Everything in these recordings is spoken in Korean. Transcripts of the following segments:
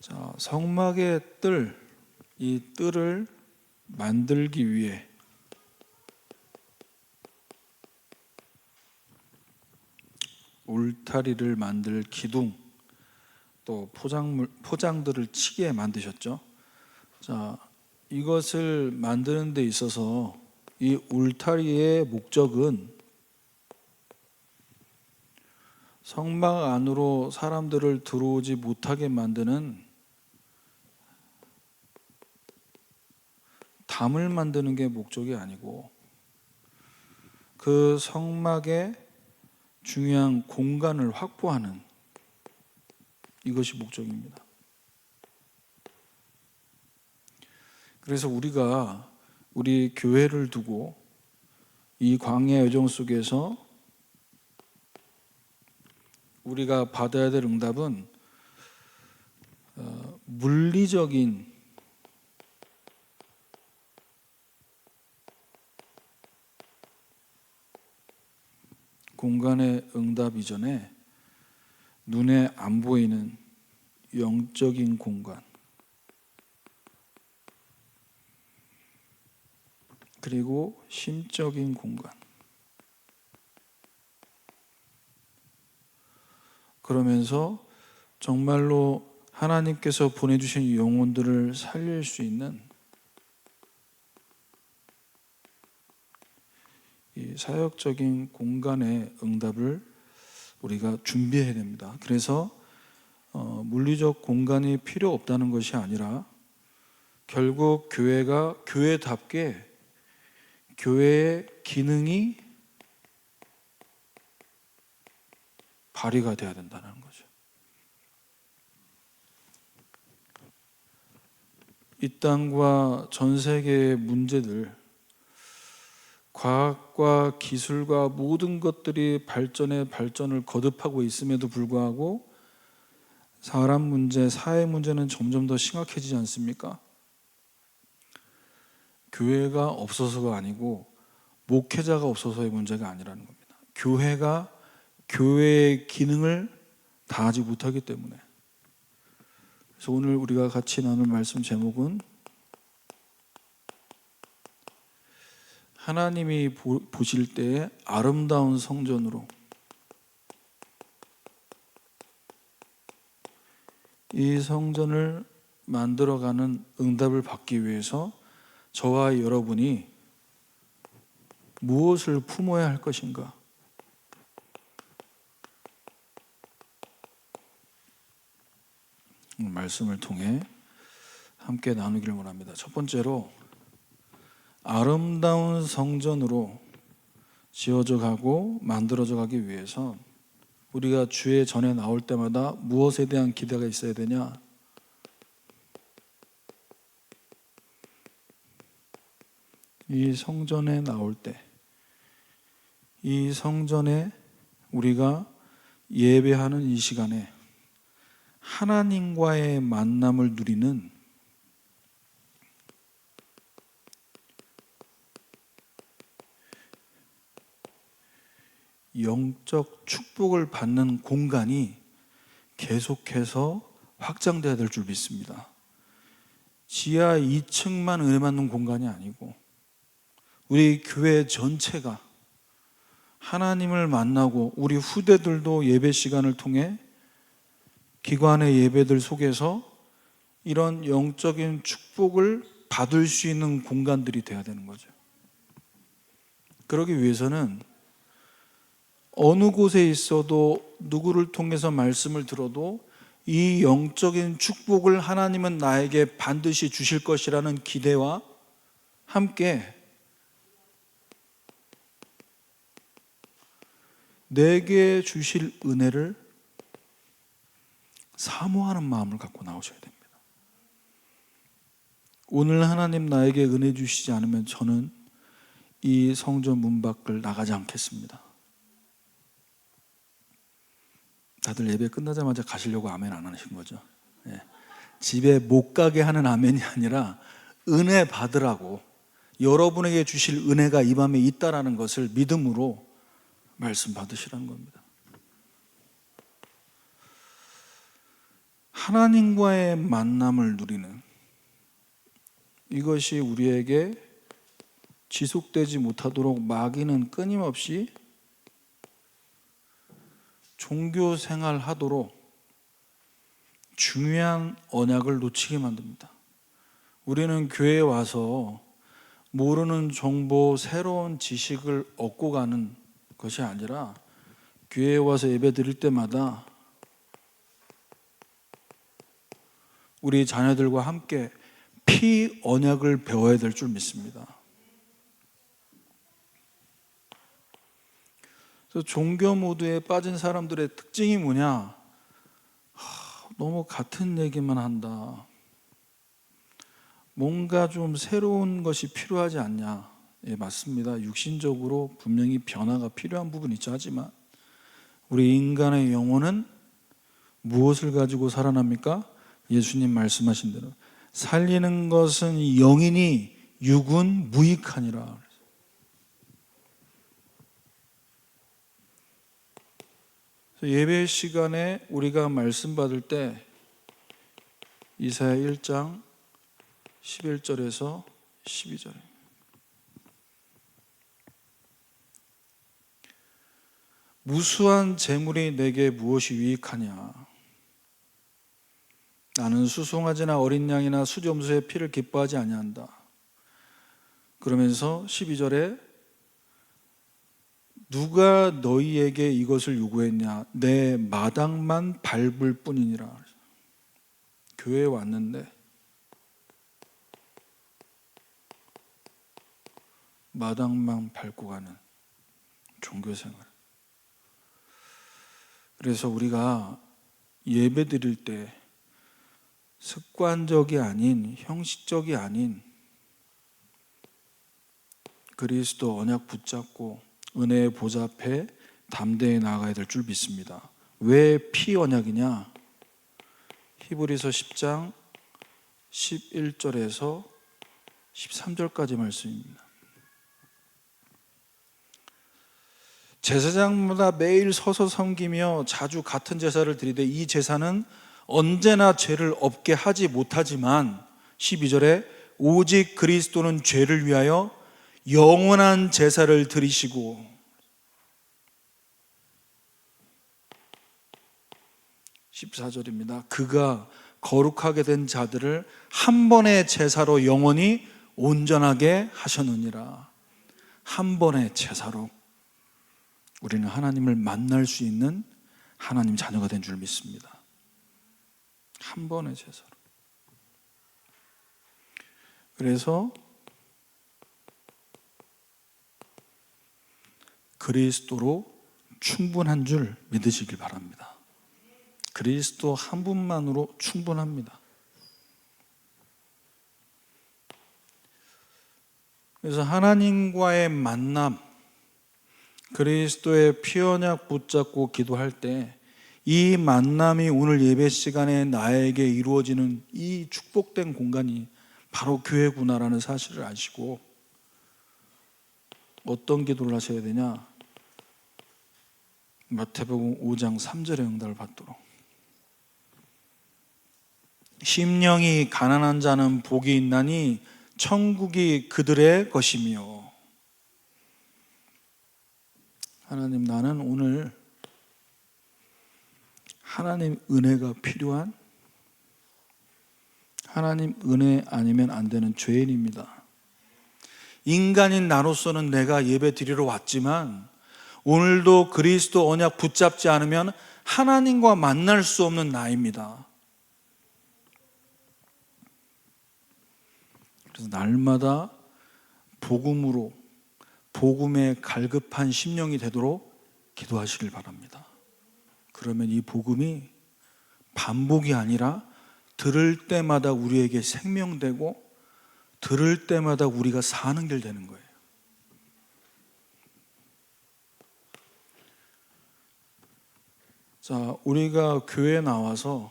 자, 성막의 뜰, 이 뜰을 만들기 위해 울타리를 만들 기둥, 또 포장들을 치게 만드셨죠. 자, 이것을 만드는 데 있어서 이 울타리의 목적은 성막 안으로 사람들을 들어오지 못하게 만드는 담을 만드는 게 목적이 아니고 그 성막의 중요한 공간을 확보하는 이것이 목적입니다. 그래서 우리가 우리 교회를 두고 이 광야 여정 속에서 우리가 받아야 될 응답은 물리적인 공간의 응답 이전에 눈에 안 보이는 영적인 공간, 그리고 심적인 공간, 그러면서 정말로 하나님께서 보내주신 영혼들을 살릴 수 있는 이 사역적인 공간의 응답을 우리가 준비해야 됩니다. 그래서 물리적 공간이 필요 없다는 것이 아니라 결국 교회가 교회답게 교회의 기능이 발휘가 돼야 된다는 거죠. 이 땅과 전 세계의 문제들, 과학과 기술과 모든 것들이 발전을 거듭하고 있음에도 불구하고 사람 문제, 사회 문제는 점점 더 심각해지지 않습니까? 교회가 없어서가 아니고 목회자가 없어서의 문제가 아니라는 겁니다. 교회가 교회의 기능을 다하지 못하기 때문에. 그래서 오늘 우리가 같이 나눌 말씀 제목은 하나님이 보실 때의 아름다운 성전으로, 이 성전을 만들어가는 응답을 받기 위해서 저와 여러분이 무엇을 품어야 할 것인가? 말씀을 통해 함께 나누기를 원합니다. 첫 번째로 아름다운 성전으로 지어져 가고 만들어져 가기 위해서 우리가 주의 전에 나올 때마다 무엇에 대한 기대가 있어야 되냐? 이 성전에 나올 때, 이 성전에 우리가 예배하는 이 시간에 하나님과의 만남을 누리는 영적 축복을 받는 공간이 계속해서 확장돼야 될 줄 믿습니다. 지하 2층만 은혜 받는 공간이 아니고 우리 교회 전체가 하나님을 만나고 우리 후대들도 예배 시간을 통해 기관의 예배들 속에서 이런 영적인 축복을 받을 수 있는 공간들이 돼야 되는 거죠. 그러기 위해서는 어느 곳에 있어도 누구를 통해서 말씀을 들어도 이 영적인 축복을 하나님은 나에게 반드시 주실 것이라는 기대와 함께 내게 주실 은혜를 사모하는 마음을 갖고 나오셔야 됩니다. 오늘 하나님 나에게 은혜 주시지 않으면 저는 이 성전 문 밖을 나가지 않겠습니다. 다들 예배 끝나자마자 가시려고 아멘 안 하신 거죠? 예. 집에 못 가게 하는 아멘이 아니라 은혜 받으라고, 여러분에게 주실 은혜가 이 밤에 있다라는 것을 믿음으로 말씀 받으시라는 겁니다. 하나님과의 만남을 누리는, 이것이 우리에게 지속되지 못하도록 마귀는 끊임없이 종교 생활하도록 중요한 언약을 놓치게 만듭니다. 우리는 교회에 와서 모르는 정보, 새로운 지식을 얻고 가는 것이 아니라 교회에 와서 예배 드릴 때마다 우리 자녀들과 함께 피 언약을 배워야 될 줄 믿습니다. 그래서 종교 모드에 빠진 사람들의 특징이 뭐냐? 너무 같은 얘기만 한다. 뭔가 좀 새로운 것이 필요하지 않냐? 예, 맞습니다. 육신적으로 분명히 변화가 필요한 부분이 있죠. 하지만 우리 인간의 영혼은 무엇을 가지고 살아납니까? 예수님 말씀하신 대로 살리는 것은 영이니 육은 무익하니라. 예배 시간에 우리가 말씀 받을 때 이사야 1장 11절에서 12절, 무수한 재물이 내게 무엇이 유익하냐? 나는 수송아지나 어린 양이나 수점수의 피를 기뻐하지 아니한다. 그러면서 12절에 누가 너희에게 이것을 요구했냐? 내 마당만 밟을 뿐이니라. 교회에 왔는데 마당만 밟고 가는 종교생활. 그래서 우리가 예배 드릴 때 습관적이 아닌, 형식적이 아닌 그리스도 언약 붙잡고 은혜의 보좌 앞에 담대히 나아가야 될 줄 믿습니다. 왜 피 언약이냐? 히브리서 10장 11절에서 13절까지 말씀입니다. 제사장마다 매일 서서 섬기며 자주 같은 제사를 드리되 이 제사는 언제나 죄를 없게 하지 못하지만 12절에 오직 그리스도는 죄를 위하여 영원한 제사를 드리시고, 14절입니다. 그가 거룩하게 된 자들을 한 번의 제사로 영원히 온전하게 하셨느니라. 한 번의 제사로 우리는 하나님을 만날 수 있는 하나님 자녀가 된 줄 믿습니다. 한 번의 제사로. 그래서 그리스도로 충분한 줄 믿으시길 바랍니다. 그리스도 한 분만으로 충분합니다. 그래서 하나님과의 만남, 그리스도의 피 언약 붙잡고 기도할 때 이 만남이 오늘 예배 시간에 나에게 이루어지는 이 축복된 공간이 바로 교회구나라는 사실을 아시고 어떤 기도를 하셔야 되냐? 마태복음 5장 3절의 응답을 받도록. 심령이 가난한 자는 복이 있나니 천국이 그들의 것이며. 하나님, 나는 오늘 하나님 은혜가 필요한, 하나님 은혜 아니면 안 되는 죄인입니다. 인간인 나로서는 내가 예배 드리러 왔지만 오늘도 그리스도 언약 붙잡지 않으면 하나님과 만날 수 없는 나입니다. 그래서 날마다 복음으로, 복음에 갈급한 심령이 되도록 기도하시길 바랍니다. 그러면 이 복음이 반복이 아니라 들을 때마다 우리에게 생명되고 들을 때마다 우리가 사는 길 되는 거예요. 자, 우리가 교회에 나와서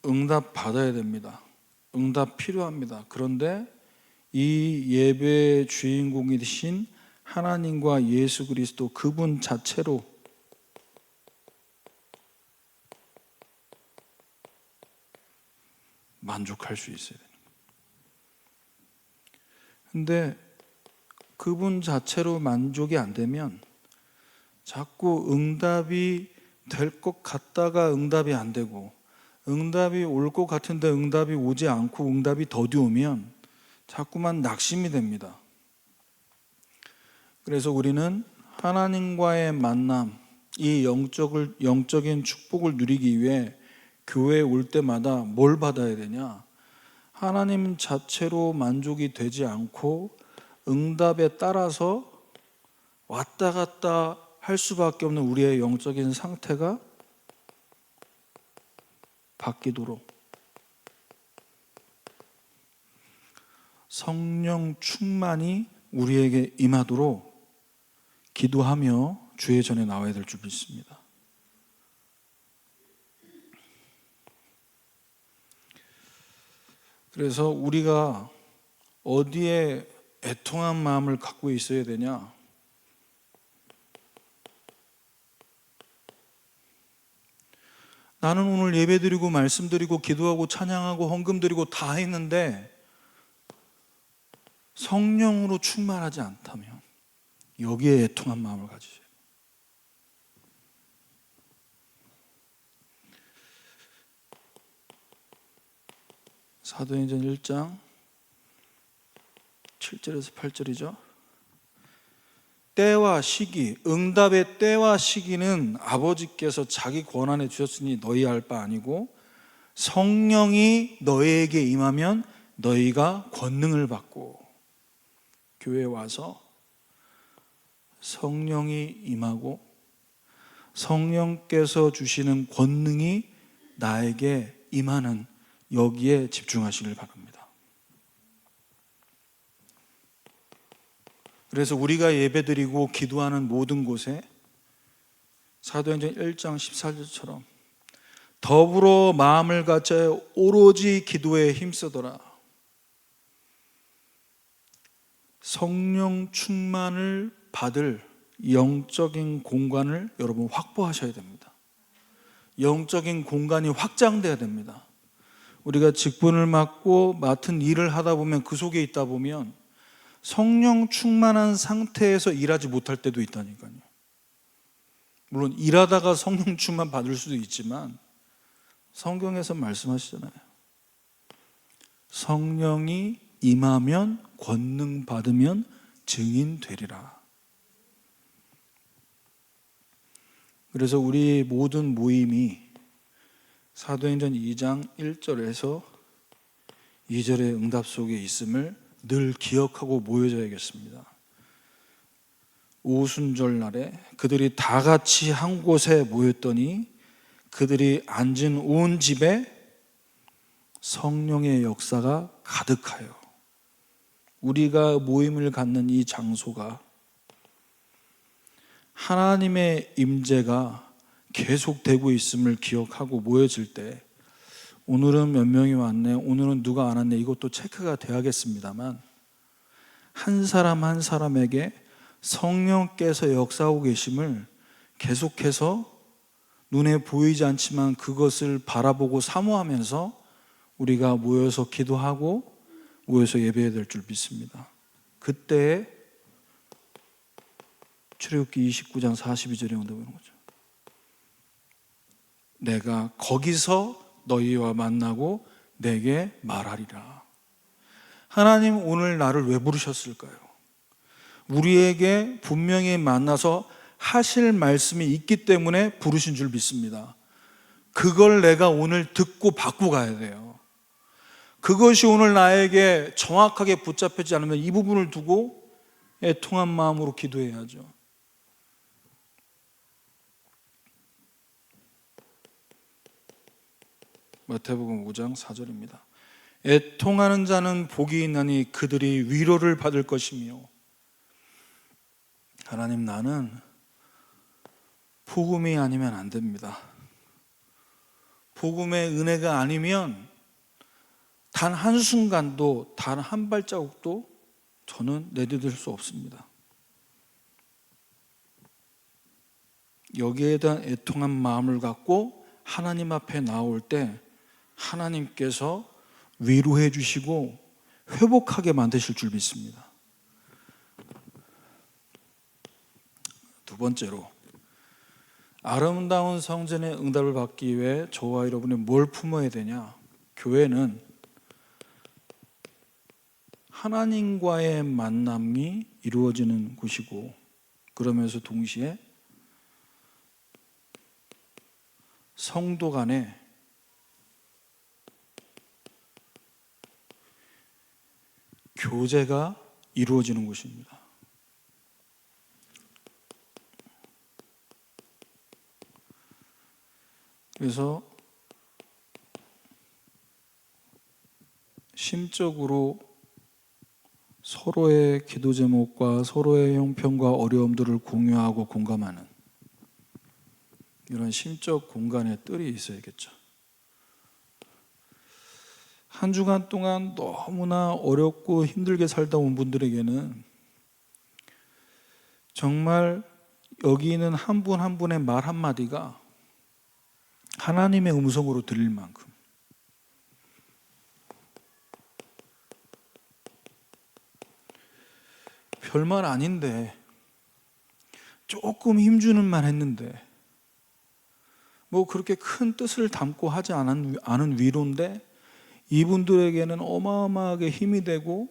응답 받아야 됩니다. 응답 필요합니다. 그런데 이 예배의 주인공이 되신 하나님과 예수 그리스도 그분 자체로 만족할 수 있어야 되는 거예요. 근데 그분 자체로 만족이 안 되면 자꾸 응답이 될 것 같다가 응답이 안 되고, 응답이 올 것 같은데 응답이 오지 않고 응답이 더디오면 자꾸만 낙심이 됩니다. 그래서 우리는 하나님과의 만남, 이 영적인 축복을 누리기 위해 교회에 올 때마다 뭘 받아야 되냐? 하나님 자체로 만족이 되지 않고 응답에 따라서 왔다 갔다 할 수밖에 없는 우리의 영적인 상태가 바뀌도록, 성령 충만이 우리에게 임하도록 기도하며 주의 전에 나와야 될 줄 믿습니다. 그래서 우리가 어디에 애통한 마음을 갖고 있어야 되냐? 나는 오늘 예배드리고 말씀드리고 기도하고 찬양하고 헌금드리고 다 했는데 성령으로 충만하지 않다면 여기에 애통한 마음을 가지세요. 사도행전 1장 7절에서 8절이죠. 때와 시기, 응답의 때와 시기는 아버지께서 자기 권한에 주셨으니 너희 알 바 아니고, 성령이 너희에게 임하면 너희가 권능을 받고. 교회에 와서 성령이 임하고 성령께서 주시는 권능이 나에게 임하는, 여기에 집중하시길 바랍니다. 그래서 우리가 예배드리고 기도하는 모든 곳에 사도행전 1장 14절처럼 더불어 마음을 같여 오로지 기도에 힘쓰더라. 성령 충만을 받을 영적인 공간을 여러분 확보하셔야 됩니다. 영적인 공간이 확장돼야 됩니다. 우리가 직분을 맡고 맡은 일을 하다 보면, 그 속에 있다 보면 성령 충만한 상태에서 일하지 못할 때도 있다니까요. 물론 일하다가 성령 충만 받을 수도 있지만 성경에서 말씀하시잖아요. 성령이 임하면, 권능 받으면 증인 되리라. 그래서 우리 모든 모임이 사도행전 2장 1절에서 2절의 응답 속에 있음을 늘 기억하고 모여져야겠습니다. 오순절 날에 그들이 다 같이 한 곳에 모였더니 그들이 앉은 온 집에 성령의 역사가 가득하여, 우리가 모임을 갖는 이 장소가 하나님의 임재가 계속되고 있음을 기억하고 모여질 때, 오늘은 몇 명이 왔네, 오늘은 누가 안 왔네, 이것도 체크가 돼야겠습니다만, 한 사람 한 사람에게 성령께서 역사하고 계심을 계속해서 눈에 보이지 않지만 그것을 바라보고 사모하면서 우리가 모여서 기도하고 모여서 예배해야 될 줄 믿습니다. 그때에 출애굽기 29장 42절에 응답하는 거죠. 내가 거기서 너희와 만나고 내게 말하리라. 하나님 오늘 나를 왜 부르셨을까요? 우리에게 분명히 만나서 하실 말씀이 있기 때문에 부르신 줄 믿습니다. 그걸 내가 오늘 듣고 받고 가야 돼요. 그것이 오늘 나에게 정확하게 붙잡히지 않으면 이 부분을 두고 애통한 마음으로 기도해야죠. 마태복음 5장 4절입니다. 애통하는 자는 복이 있나니 그들이 위로를 받을 것이며. 하나님, 나는 복음이 아니면 안 됩니다. 복음의 은혜가 아니면 단 한순간도, 단 한 발자국도 저는 내디딜 수 없습니다. 여기에 대한 애통한 마음을 갖고 하나님 앞에 나올 때 하나님께서 위로해 주시고 회복하게 만드실 줄 믿습니다. 두 번째로, 아름다운 성전의 응답을 받기 위해 저와 여러분이 뭘 품어야 되냐? 교회는 하나님과의 만남이 이루어지는 곳이고, 그러면서 동시에 성도 간에 교제가 이루어지는 곳입니다. 그래서 심적으로 서로의 기도 제목과 서로의 형편과 어려움들을 공유하고 공감하는 이런 심적 공간의 뜰이 있어야겠죠. 한 주간 동안 너무나 어렵고 힘들게 살다 온 분들에게는 정말 여기 있는 한 분 한 분의 말 한마디가 하나님의 음성으로 들릴 만큼 별말 아닌데 조금 힘주는 말 했는데 뭐 그렇게 큰 뜻을 담고 하지 않은 위로인데 이분들에게는 어마어마하게 힘이 되고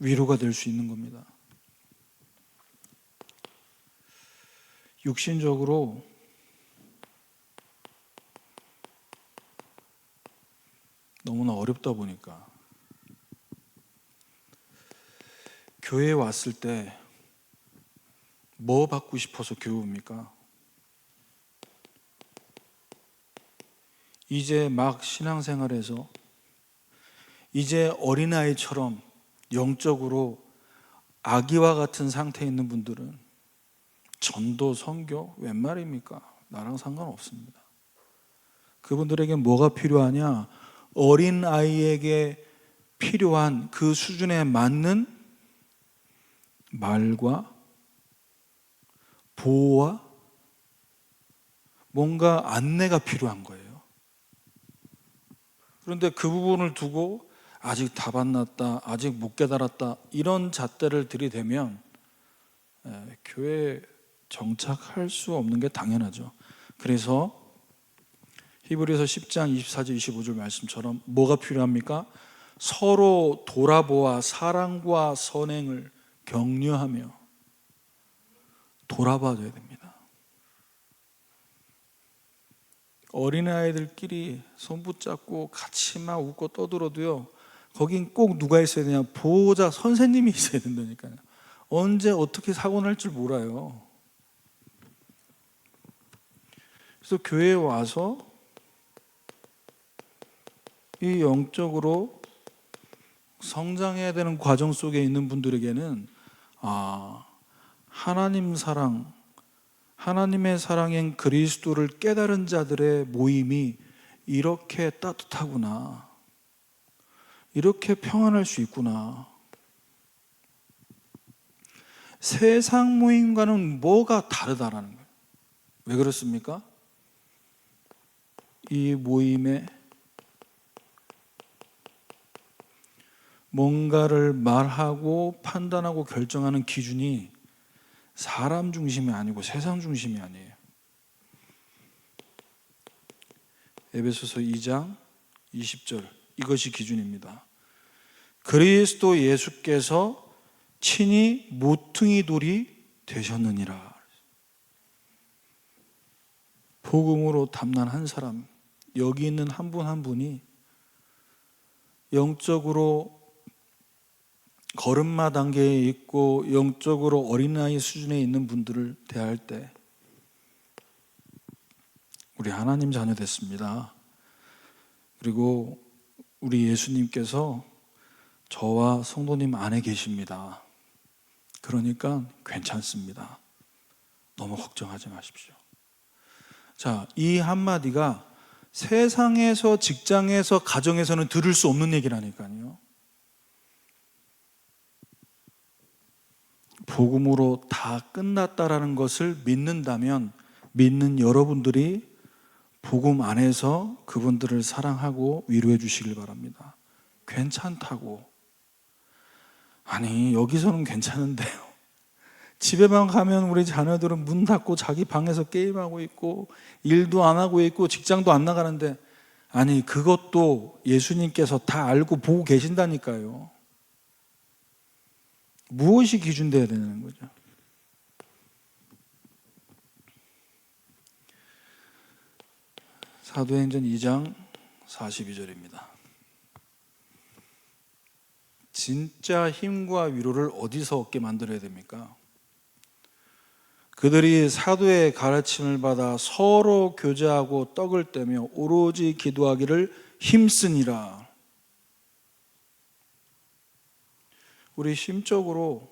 위로가 될 수 있는 겁니다. 육신적으로 너무나 어렵다 보니까 교회에 왔을 때 뭐 받고 싶어서 교회 옵니까? 이제 막 신앙생활에서 이제 어린아이처럼 영적으로 아기와 같은 상태에 있는 분들은 전도, 선교 웬 말입니까? 나랑 상관없습니다. 그분들에게 뭐가 필요하냐? 어린아이에게 필요한 그 수준에 맞는 말과 보호와 뭔가 안내가 필요한 거예요. 그런데 그 부분을 두고 아직 답 안 났다, 아직 못 깨달았다 이런 잣대를 들이대면 교회에 정착할 수 없는 게 당연하죠. 그래서 히브리서 10장 24절 25절 말씀처럼 뭐가 필요합니까? 서로 돌아보아 사랑과 선행을 격려하며 돌아봐줘야 됩니다. 어린아이들끼리 손 붙잡고 같이 막 웃고 떠들어도요, 거긴 꼭 누가 있어야 되냐? 보호자 선생님이 있어야 된다니까요. 언제 어떻게 사고 날 줄 몰라요. 그래서 교회에 와서 이 영적으로 성장해야 되는 과정 속에 있는 분들에게는 하나님 사랑, 하나님의 사랑인 그리스도를 깨달은 자들의 모임이 이렇게 따뜻하구나, 이렇게 평안할 수 있구나. 세상 모임과는 뭐가 다르다라는 거예요. 왜 그렇습니까? 이 모임에 뭔가를 말하고 판단하고 결정하는 기준이 사람 중심이 아니고 세상 중심이 아니에요. 에베소서 2장 20절 이것이 기준입니다. 그리스도 예수께서 친히 모퉁이 돌이 되셨느니라. 복음으로 담난 한 사람, 여기 있는 한 분 한 분이 영적으로 걸음마 단계에 있고 영적으로 어린아이 수준에 있는 분들을 대할 때 우리 하나님 자녀 됐습니다. 그리고 우리 예수님께서 저와 성도님 안에 계십니다. 그러니까 괜찮습니다. 너무 걱정하지 마십시오. 자, 이 한마디가 세상에서, 직장에서, 가정에서는 들을 수 없는 얘기라니까요. 복음으로 다 끝났다라는 것을 믿는다면 믿는 여러분들이 복음 안에서 그분들을 사랑하고 위로해 주시길 바랍니다. 괜찮다고. 아니, 여기서는 괜찮은데요. 집에만 가면 우리 자녀들은 문 닫고 자기 방에서 게임하고 있고 일도 안 하고 있고 직장도 안 나가는데, 아니, 그것도 예수님께서 다 알고 보고 계신다니까요. 무엇이 기준돼야 되는 거죠? 사도행전 2장 42절입니다. 진짜 힘과 위로를 어디서 얻게 만들어야 됩니까? 그들이 사도의 가르침을 받아 서로 교제하고 떡을 떼며 오로지 기도하기를 힘쓰니라. 우리 심적으로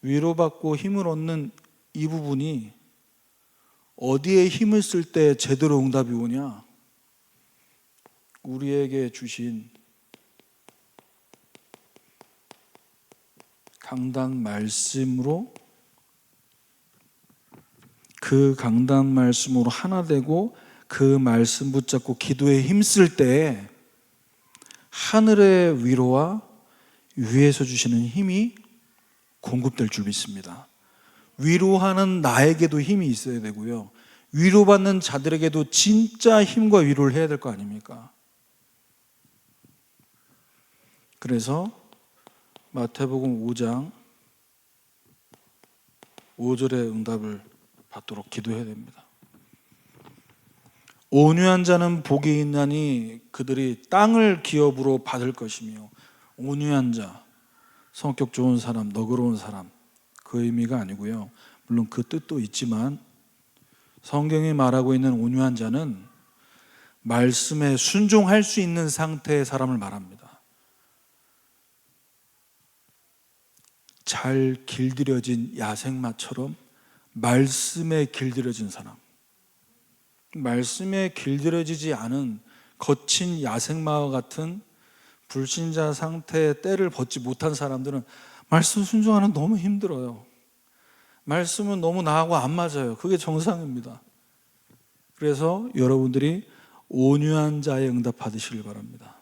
위로받고 힘을 얻는 이 부분이 어디에 힘을 쓸 때 제대로 응답이 오냐? 우리에게 주신 강단 말씀으로, 그 강단 말씀으로 하나 되고 그 말씀 붙잡고 기도에 힘쓸 때 하늘의 위로와 위에서 주시는 힘이 공급될 줄 믿습니다. 위로하는 나에게도 힘이 있어야 되고요, 위로받는 자들에게도 진짜 힘과 위로를 해야 될 거 아닙니까? 그래서 마태복음 5장 5절의 응답을 받도록 기도해야 됩니다. 온유한 자는 복이 있나니 그들이 땅을 기업으로 받을 것이며, 온유한 자, 성격 좋은 사람, 너그러운 사람, 그 의미가 아니고요. 물론 그 뜻도 있지만 성경이 말하고 있는 온유한 자는 말씀에 순종할 수 있는 상태의 사람을 말합니다. 잘 길들여진 야생마처럼 말씀에 길들여진 사람, 말씀에 길들여지지 않은 거친 야생마와 같은 불신자 상태의 때를 벗지 못한 사람들은 말씀 순종하는 너무 힘들어요. 말씀은 너무 나하고 안 맞아요. 그게 정상입니다. 그래서 여러분들이 온유한 자의 응답 받으시길 바랍니다.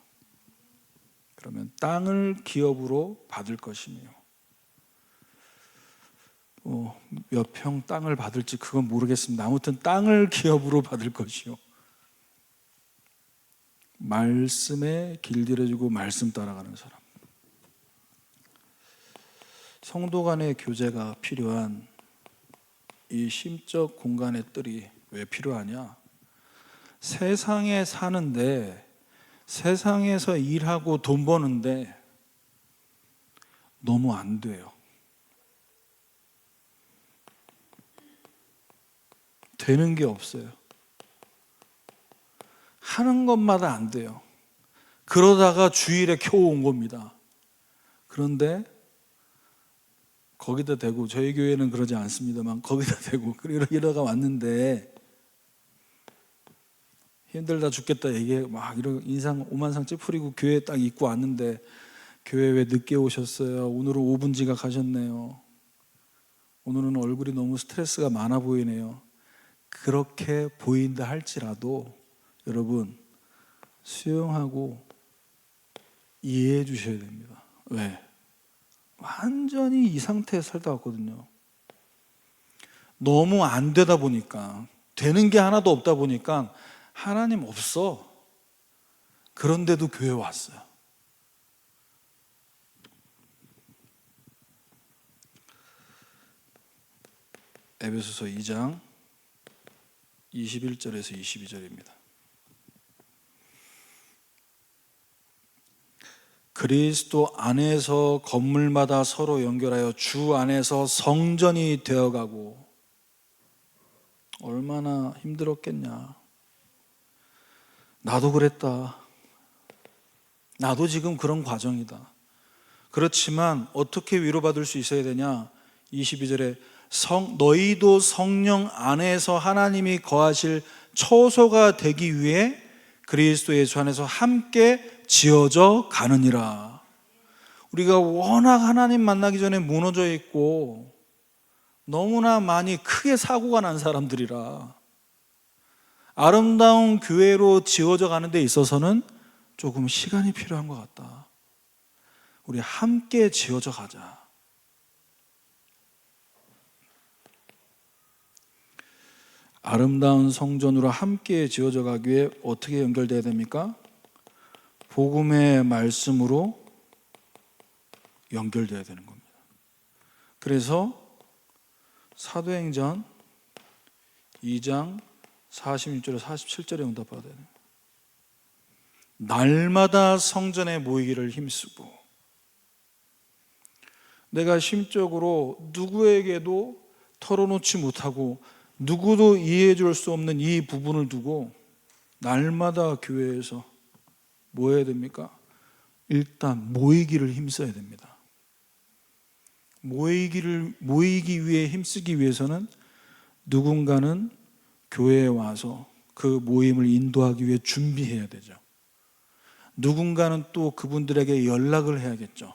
그러면 땅을 기업으로 받을 것이며, 몇 평 땅을 받을지 그건 모르겠습니다. 아무튼 땅을 기업으로 받을 것이요, 말씀에 길들여지고 말씀 따라가는 사람. 성도 간의 교제가 필요한 이 심적 공간의 뜰이 왜 필요하냐? 세상에 사는데, 세상에서 일하고 돈 버는데 너무 안 돼요. 되는 게 없어요. 하는 것마다 안 돼요. 그러다가 주일에 겨우 온 겁니다. 그런데 거기다 대고, 저희 교회는 그러지 않습니다만 거기다 대고 이러다가 왔는데 힘들다 죽겠다 얘기해, 막 이런 인상 오만상 찌푸리고 교회에 딱 입고 왔는데, 교회 왜 늦게 오셨어요? 오늘은 5분 지각하셨네요. 오늘은 얼굴이 너무 스트레스가 많아 보이네요. 그렇게 보인다 할지라도 여러분 수용하고 이해해 주셔야 됩니다. 왜? 완전히 이 상태에 살다 왔거든요. 너무 안 되다 보니까, 되는 게 하나도 없다 보니까 하나님 없어. 그런데도 교회 왔어요. 에베소서 2장 21절에서 22절입니다. 그리스도 안에서 건물마다 서로 연결하여 주 안에서 성전이 되어가고. 얼마나 힘들었겠냐. 나도 그랬다. 나도 지금 그런 과정이다. 그렇지만 어떻게 위로받을 수 있어야 되냐? 22절에 너희도 성령 안에서 하나님이 거하실 처소가 되기 위해 그리스도 예수 안에서 함께 지어져 가느니라. 우리가 워낙 하나님 만나기 전에 무너져 있고 너무나 많이 크게 사고가 난 사람들이라 아름다운 교회로 지어져 가는 데 있어서는 조금 시간이 필요한 것 같다. 우리 함께 지어져 가자. 아름다운 성전으로 함께 지어져 가기 위해 어떻게 연결돼야 됩니까? 복음의 말씀으로 연결돼야 되는 겁니다. 그래서 사도행전 2장 46절에 47절에 응답받아야 돼요. 날마다 성전에 모이기를 힘쓰고, 내가 심적으로 누구에게도 털어놓지 못하고 누구도 이해해 줄 수 없는 이 부분을 두고 날마다 교회에서 뭐 해야 됩니까? 일단 모이기를 힘써야 됩니다. 모이기 위해 힘쓰기 위해서는 누군가는 교회에 와서 그 모임을 인도하기 위해 준비해야 되죠. 누군가는 또 그분들에게 연락을 해야겠죠.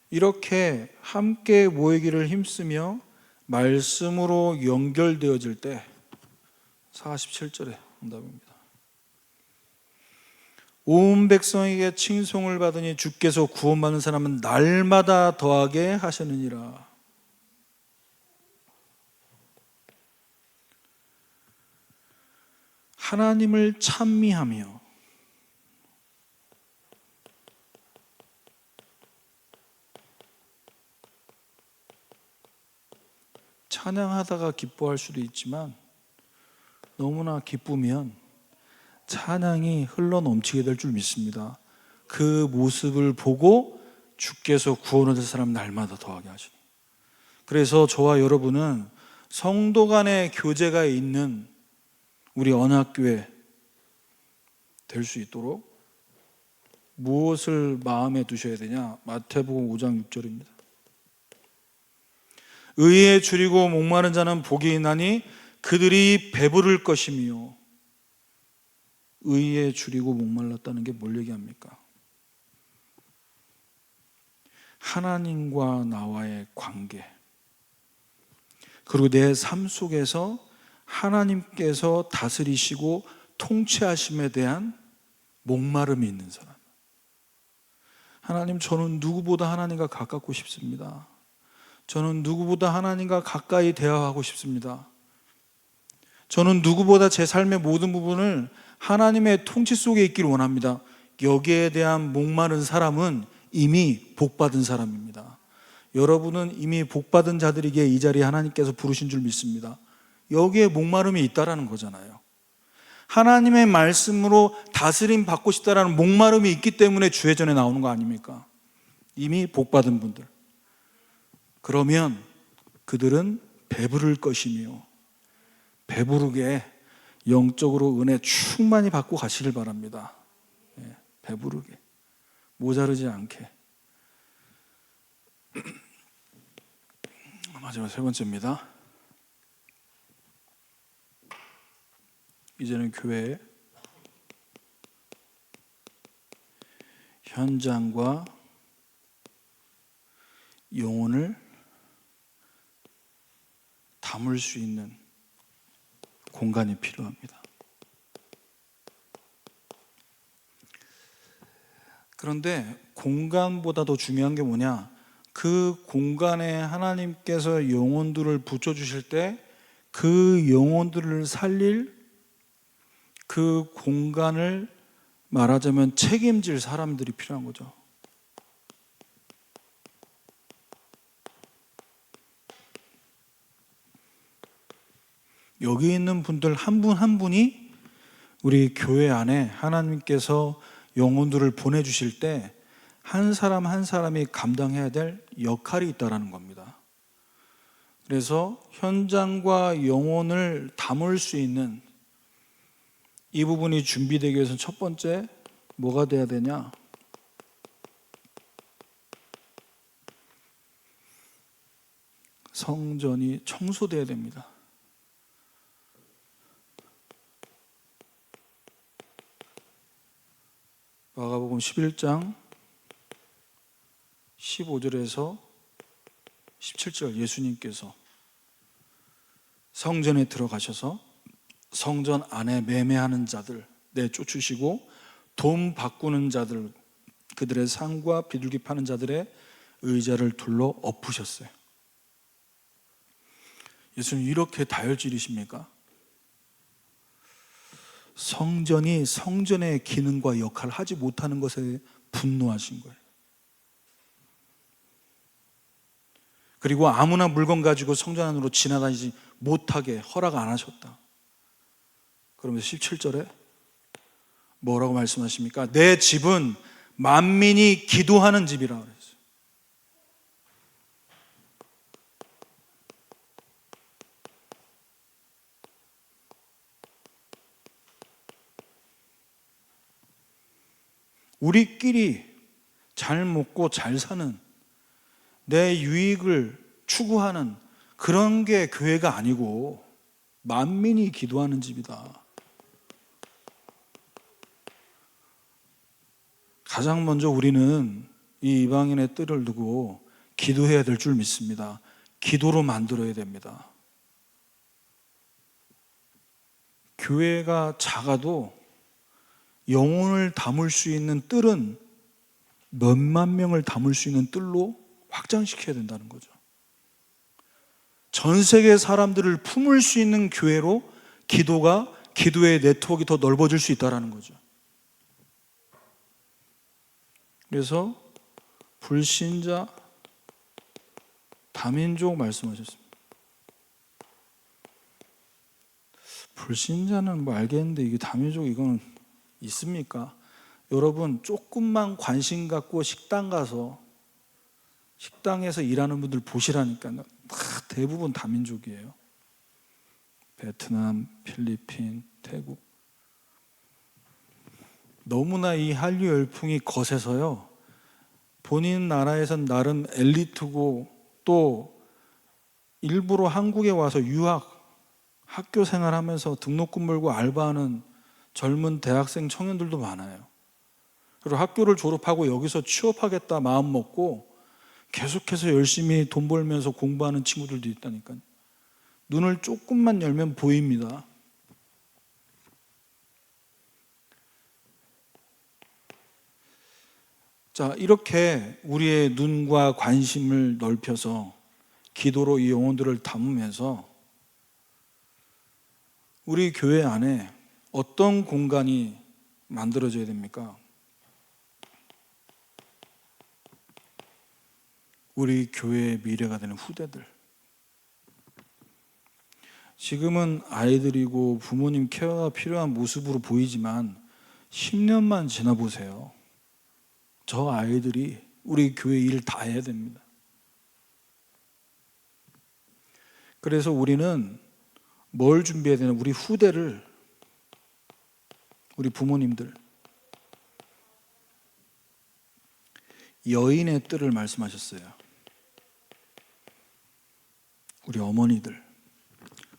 이렇게 함께 모이기를 힘쓰며 말씀으로 연결되어질 때 47절의 응답입니다. 온 백성에게 칭송을 받으니 주께서 구원받는 사람은 날마다 더하게 하시느니라. 하나님을 찬미하며 찬양하다가 기뻐할 수도 있지만 너무나 기쁘면 찬양이 흘러 넘치게 될 줄 믿습니다. 그 모습을 보고 주께서 구원을 얻을 사람 날마다 더하게 하시니. 그래서 저와 여러분은 성도 간의 교제가 있는 우리 언약교회 될 수 있도록 무엇을 마음에 두셔야 되냐? 마태복음 5장 6절입니다. 의에 줄이고 목마른 자는 복이 있나니 그들이 배부를 것이며. 의에 줄이고 목말랐다는 게 뭘 얘기합니까? 하나님과 나와의 관계, 그리고 내 삶 속에서 하나님께서 다스리시고 통치하심에 대한 목마름이 있는 사람. 하나님, 저는 누구보다 하나님과 가깝고 싶습니다. 저는 누구보다 하나님과 가까이 대화하고 싶습니다. 저는 누구보다 제 삶의 모든 부분을 하나님의 통치 속에 있기를 원합니다. 여기에 대한 목마른 사람은 이미 복받은 사람입니다. 여러분은 이미 복받은 자들에게 이 자리에 하나님께서 부르신 줄 믿습니다. 여기에 목마름이 있다라는 거잖아요. 하나님의 말씀으로 다스림 받고 싶다라는 목마름이 있기 때문에 주회전에 나오는 거 아닙니까? 이미 복받은 분들. 그러면 그들은 배부를 것이며, 배부르게 영적으로 은혜 충만히 받고 가시길 바랍니다. 배부르게, 모자르지 않게. 마지막 세 번째입니다. 이제는 교회의 현장과 영혼을 담을 수 있는 공간이 필요합니다. 그런데 공간보다 더 중요한 게 뭐냐? 그 공간에 하나님께서 영혼들을 붙여주실 때 그 영혼들을 살릴 그 공간을 말하자면 책임질 사람들이 필요한 거죠. 여기 있는 분들 한 분 한 분이 우리 교회 안에 하나님께서 영혼들을 보내주실 때 한 사람 한 사람이 감당해야 될 역할이 있다는 겁니다. 그래서 현장과 영혼을 담을 수 있는 이 부분이 준비되기 위해서는 첫 번째 뭐가 돼야 되냐? 성전이 청소돼야 됩니다. 마가복음 11장 15절에서 17절 예수님께서 성전에 들어가셔서 성전 안에 매매하는 자들 내쫓으시고 돈 바꾸는 자들, 그들의 상과 비둘기 파는 자들의 의자를 둘러 엎으셨어요. 예수님 이렇게 다혈질이십니까? 성전이 성전의 기능과 역할을 하지 못하는 것에 분노하신 거예요. 그리고 아무나 물건 가지고 성전 안으로 지나다니지 못하게 허락 안 하셨다. 그러면서 17절에 뭐라고 말씀하십니까? 내 집은 만민이 기도하는 집이라 그랬어요. 우리끼리 잘 먹고 잘 사는, 내 유익을 추구하는 그런 게 교회가 아니고 만민이 기도하는 집이다. 가장 먼저 우리는 이 이방인의 뜰을 두고 기도해야 될 줄 믿습니다. 기도로 만들어야 됩니다. 교회가 작아도 영혼을 담을 수 있는 뜰은 몇만 명을 담을 수 있는 뜰로 확장시켜야 된다는 거죠. 전 세계 사람들을 품을 수 있는 교회로 기도의 네트워크가 더 넓어질 수 있다는 거죠. 그래서 불신자, 다민족 말씀하셨습니다. 불신자는 뭐 알겠는데 이게 다민족 이거는 있습니까? 여러분 조금만 관심 갖고 식당 가서 식당에서 일하는 분들 보시라니까요. 다 대부분 다민족이에요. 베트남, 필리핀, 태국. 너무나 이 한류 열풍이 거세서요, 본인 나라에선 나름 엘리트고 또 일부러 한국에 와서 학교 생활하면서 등록금 벌고 알바하는 젊은 대학생 청년들도 많아요. 그리고 학교를 졸업하고 여기서 취업하겠다 마음 먹고 계속해서 열심히 돈 벌면서 공부하는 친구들도 있다니까요. 눈을 조금만 열면 보입니다. 자, 이렇게 우리의 눈과 관심을 넓혀서 기도로 이 영혼들을 담으면서 우리 교회 안에 어떤 공간이 만들어져야 됩니까? 우리 교회의 미래가 되는 후대들. 지금은 아이들이고 부모님 케어가 필요한 모습으로 보이지만 10년만 지나보세요. 저 아이들이 우리 교회 일 다 해야 됩니다. 그래서 우리는 뭘 준비해야 되나? 우리 후대를, 우리 부모님들, 여인의 뜰을 말씀하셨어요. 우리 어머니들,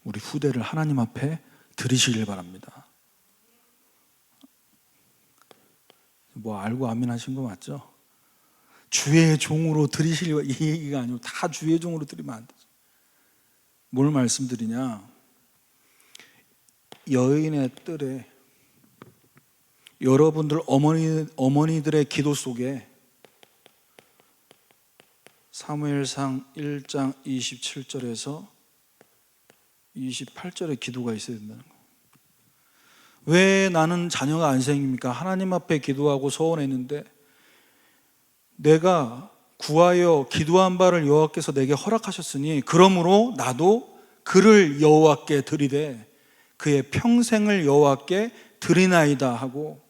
우리 후대를 하나님 앞에 드리시길 바랍니다. 뭐 알고 아멘 하신 거 맞죠? 주의 종으로 드리시길, 이 얘기가 아니고 다 주의 종으로 드리면 안 되죠. 뭘 말씀드리냐? 여인의 뜰에 여러분들 어머니들의 기도 속에 사무엘상 1장 27절에서 28절의 기도가 있어야 된다는 거예요. 왜 나는 자녀가 안 생깁니까? 하나님 앞에 기도하고 소원했는데 내가 구하여 기도한 바를 여호와께서 내게 허락하셨으니 그러므로 나도 그를 여호와께 드리되 그의 평생을 여호와께 드리나이다 하고,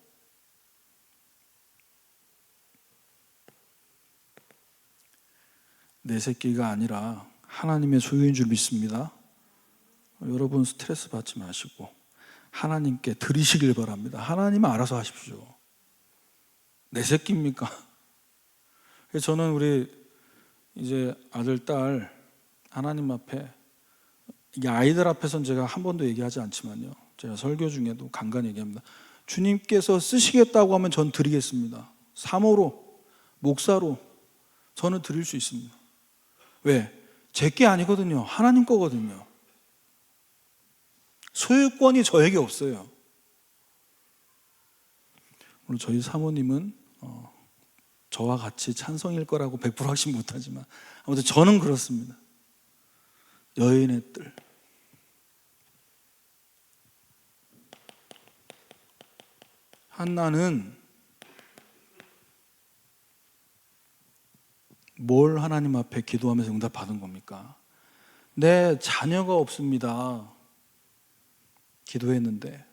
내 새끼가 아니라 하나님의 소유인 줄 믿습니다. 여러분 스트레스 받지 마시고 하나님께 드리시길 바랍니다. 하나님은 알아서 하십시오. 내 새끼입니까? 저는 우리 이제 아들, 딸 하나님 앞에, 이게 아이들 앞에서는 제가 한 번도 얘기하지 않지만요, 제가 설교 중에도 간간히 얘기합니다. 주님께서 쓰시겠다고 하면 전 드리겠습니다. 사모로, 목사로 저는 드릴 수 있습니다. 왜? 제 게 아니거든요. 하나님 거거든요. 소유권이 저에게 없어요. 물론 저희 사모님은 저와 같이 찬성일 거라고 100% 확신 못하지만 아무튼 저는 그렇습니다. 여인의 뜰. 한나는 뭘 하나님 앞에 기도하면서 응답받은 겁니까? 내 자녀가 없습니다. 기도했는데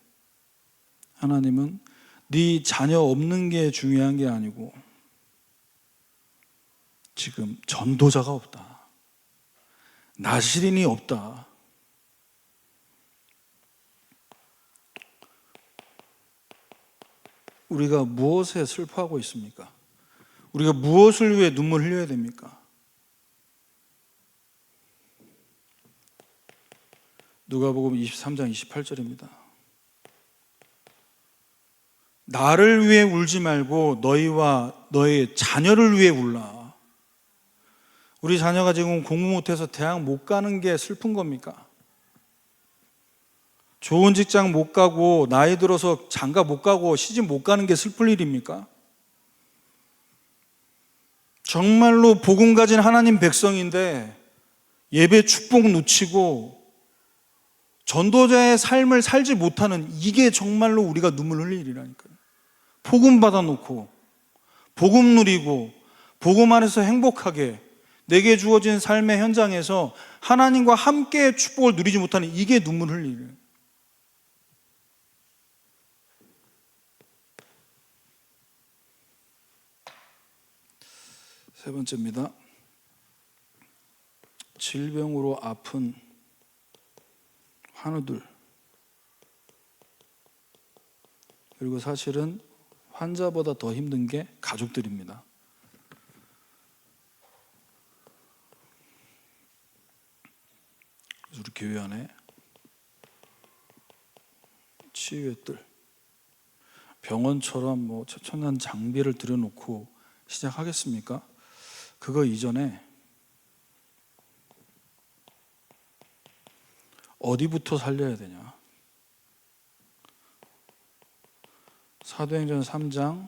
하나님은 네 자녀 없는 게 중요한 게 아니고 지금 전도자가 없다. 나시린이 없다. 우리가 무엇에 슬퍼하고 있습니까? 우리가 무엇을 위해 눈물 흘려야 됩니까? 누가복음 23장 28절입니다. 나를 위해 울지 말고 너희와 너희 자녀를 위해 울라. 우리 자녀가 지금 공부 못해서 대학 못 가는 게 슬픈 겁니까? 좋은 직장 못 가고 나이 들어서 장가 못 가고 시집 못 가는 게 슬플 일입니까? 정말로 복음 가진 하나님 백성인데 예배 축복 놓치고 전도자의 삶을 살지 못하는, 이게 정말로 우리가 눈물 흘릴 일이라니까요. 복음 받아놓고 복음 누리고 복음 안에서 행복하게 내게 주어진 삶의 현장에서 하나님과 함께 축복을 누리지 못하는, 이게 눈물 흘릴 일이에요. 세 번째입니다. 질병으로 아픈 환우들, 그리고 사실은 환자보다 더 힘든 게 가족들입니다. 그래서 우리 교회 안에 치유의 뜰, 병원처럼 뭐 최첨단 장비를 들여놓고 시작하겠습니까? 그거 이전에 어디부터 살려야 되냐? 사도행전 3장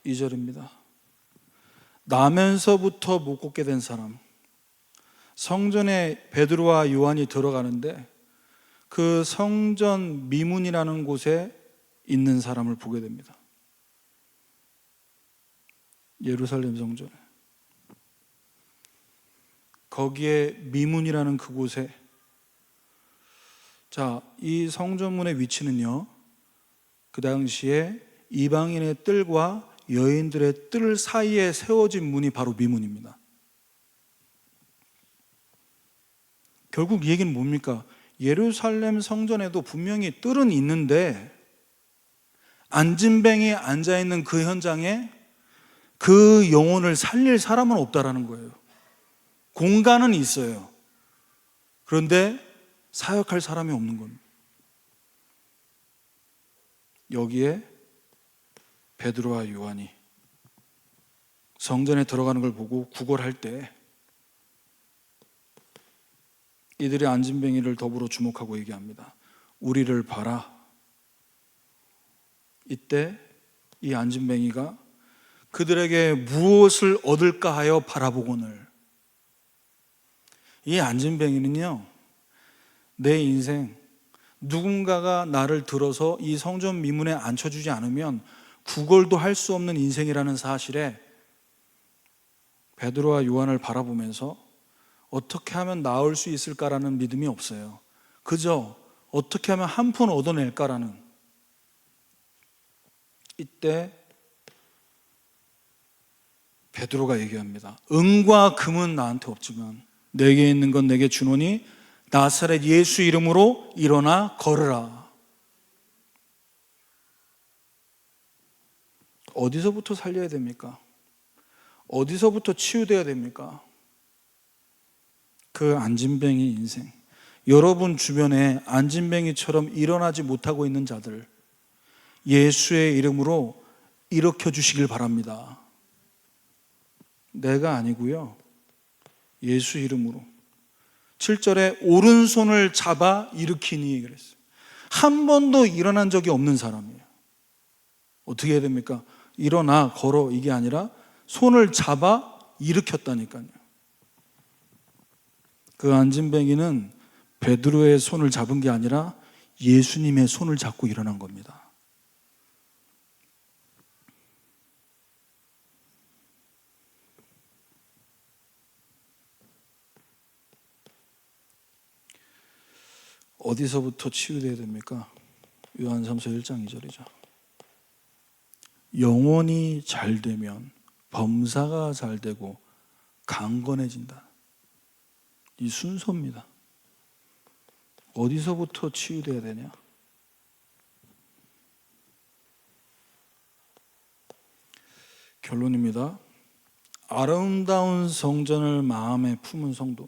2절입니다. 나면서부터 못 걷게 된 사람. 성전에 베드로와 요한이 들어가는데 그 성전 미문이라는 곳에 있는 사람을 보게 됩니다. 예루살렘 성전에. 거기에 미문이라는 그곳에, 자, 이 성전문의 위치는요, 그 당시에 이방인의 뜰과 여인들의 뜰 사이에 세워진 문이 바로 미문입니다. 결국 이 얘기는 뭡니까? 예루살렘 성전에도 분명히 뜰은 있는데 안진뱅이 앉아있는 그 현장에 그 영혼을 살릴 사람은 없다라는 거예요. 공간은 있어요. 그런데 사역할 사람이 없는 겁니다. 여기에 베드로와 요한이 성전에 들어가는 걸 보고 구걸할 때 이들이 안진뱅이를 더불어 주목하고 얘기합니다. 우리를 봐라. 이때 이 안진뱅이가 그들에게 무엇을 얻을까 하여 바라보거늘. 이 안진뱅이는요, 내 인생 누군가가 나를 들어서 이 성전 미문에 앉혀주지 않으면 구걸도 할 수 없는 인생이라는 사실에 베드로와 요한을 바라보면서 어떻게 하면 나을 수 있을까라는 믿음이 없어요. 그저 어떻게 하면 한 푼 얻어낼까라는. 이때 베드로가 얘기합니다. 은과 금은 나한테 없지만 내게 있는 건 내게 주노니 나사렛 예수 이름으로 일어나 걸으라. 어디서부터 살려야 됩니까? 어디서부터 치유돼야 됩니까? 그 안진뱅이 인생, 여러분 주변에 안진뱅이처럼 일어나지 못하고 있는 자들 예수의 이름으로 일으켜 주시길 바랍니다. 내가 아니고요, 예수 이름으로. 7절에 오른손을 잡아 일으키니 그랬어요. 한 번도 일어난 적이 없는 사람이에요. 어떻게 해야 됩니까? 일어나, 걸어, 이게 아니라 손을 잡아 일으켰다니까요. 그 안진뱅이는 베드로의 손을 잡은 게 아니라 예수님의 손을 잡고 일어난 겁니다. 어디서부터 치유되어야 됩니까? 요한삼서 1장 2절이죠. 영혼이 잘 되면 범사가 잘 되고 강건해진다. 이 순서입니다. 어디서부터 치유되어야 되냐? 결론입니다. 아름다운 성전을 마음에 품은 성도,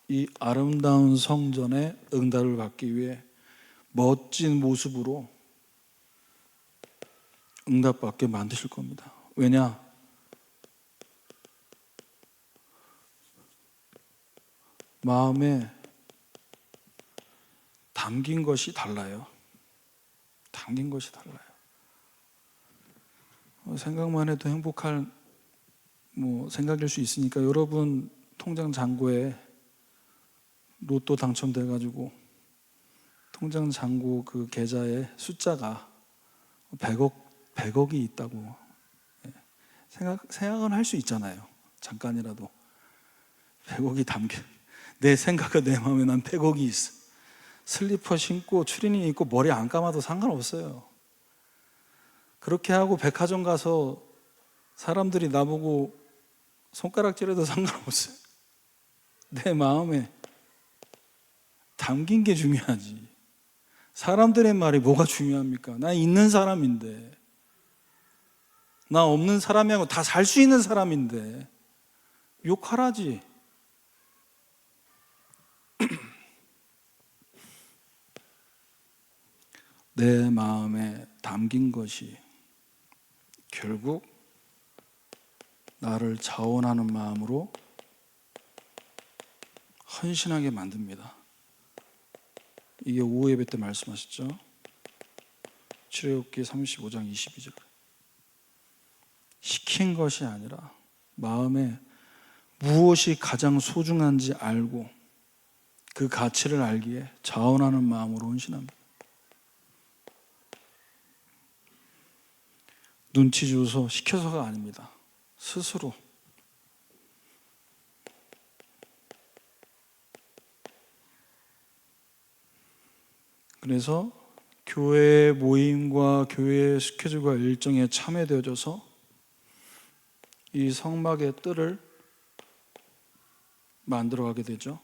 이 아름다운 성전의 응답을 받기 위해 멋진 모습으로 응답받게 만드실 겁니다. 왜냐? 마음에 담긴 것이 달라요. 담긴 것이 달라요. 생각만 해도 행복할 생각일 수 있으니까 여러분 통장 잔고에 로또 당첨돼가지고 통장 잔고 그 계좌에 숫자가 100억이 있다고 생각은 할 수 있잖아요. 잠깐이라도 100억이 담겨, 내 생각과 내 마음에 난 100억이 있어. 슬리퍼 신고 추리닝 입고 머리 안 감아도 상관없어요. 그렇게 하고 백화점 가서 사람들이 나보고 손가락질해도 상관없어요. 내 마음에 담긴 게 중요하지. 사람들의 말이 뭐가 중요합니까? 나 있는 사람인데, 나 없는 사람이하고 다 살 수 있는 사람인데 욕하라지. 내 마음에 담긴 것이 결국 나를 자원하는 마음으로 헌신하게 만듭니다. 이게 오후 예배 때 말씀하셨죠? 출애굽기 35장 22절. 시킨 것이 아니라 마음에 무엇이 가장 소중한지 알고 그 가치를 알기에 자원하는 마음으로 헌신합니다. 눈치 줘서 시켜서가 아닙니다. 스스로. 그래서 교회 모임과 교회 스케줄과 일정에 참여되어져서 이 성막의 뜰을 만들어가게 되죠.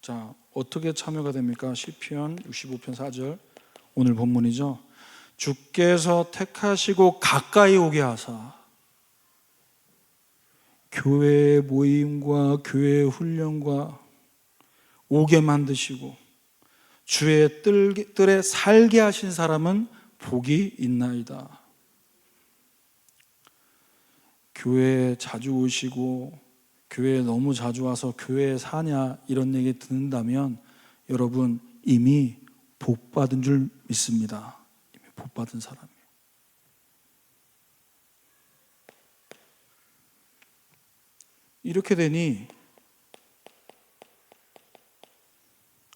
자, 어떻게 참여가 됩니까? 시편 65편 4절 오늘 본문이죠. 주께서 택하시고 가까이 오게 하사 교회 모임과 교회 훈련과 오게 만드시고 주의 뜰에 살게 하신 사람은 복이 있나이다. 교회에 자주 오시고 교회에 너무 자주 와서 교회에 사냐 이런 얘기 듣는다면 여러분 이미 복 받은 줄 믿습니다. 이미 복 받은 사람이에요. 이렇게 되니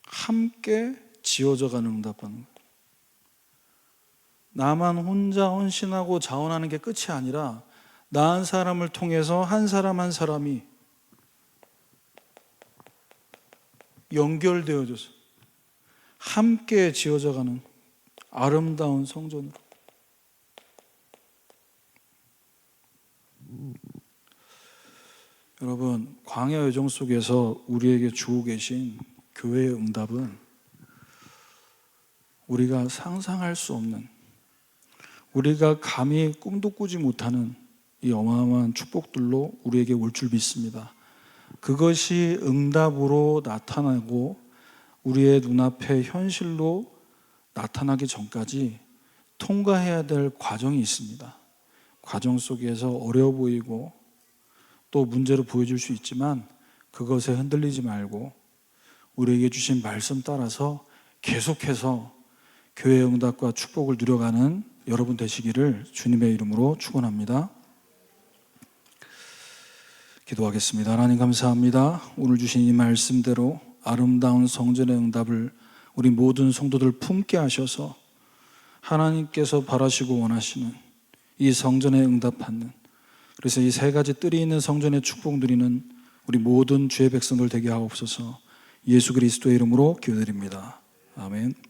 함께 지어져가는 응답하는 거예요. 나만 혼자 헌신하고 자원하는 게 끝이 아니라 나 한 사람을 통해서 한 사람 한 사람이 연결되어져서 함께 지어져가는 아름다운 성전으로. 여러분, 광야 여정 속에서 우리에게 주고 계신 교회의 응답은 우리가 상상할 수 없는, 우리가 감히 꿈도 꾸지 못하는 이 어마어마한 축복들로 우리에게 올 줄 믿습니다. 그것이 응답으로 나타나고 우리의 눈앞에 현실로 나타나기 전까지 통과해야 될 과정이 있습니다. 과정 속에서 어려워 보이고 또 문제로 보여질 수 있지만 그것에 흔들리지 말고 우리에게 주신 말씀 따라서 계속해서 교회의 응답과 축복을 누려가는 여러분 되시기를 주님의 이름으로 축원합니다. 기도하겠습니다. 하나님 감사합니다. 오늘 주신 이 말씀대로 아름다운 성전의 응답을 우리 모든 성도들 품게 하셔서 하나님께서 바라시고 원하시는 이 성전의 응답받는, 그래서 이 세 가지 뜰이 있는 성전의 축복 누리는 우리 모든 주의 백성들 되게 하옵소서. 예수 그리스도의 이름으로 기도드립니다. 아멘.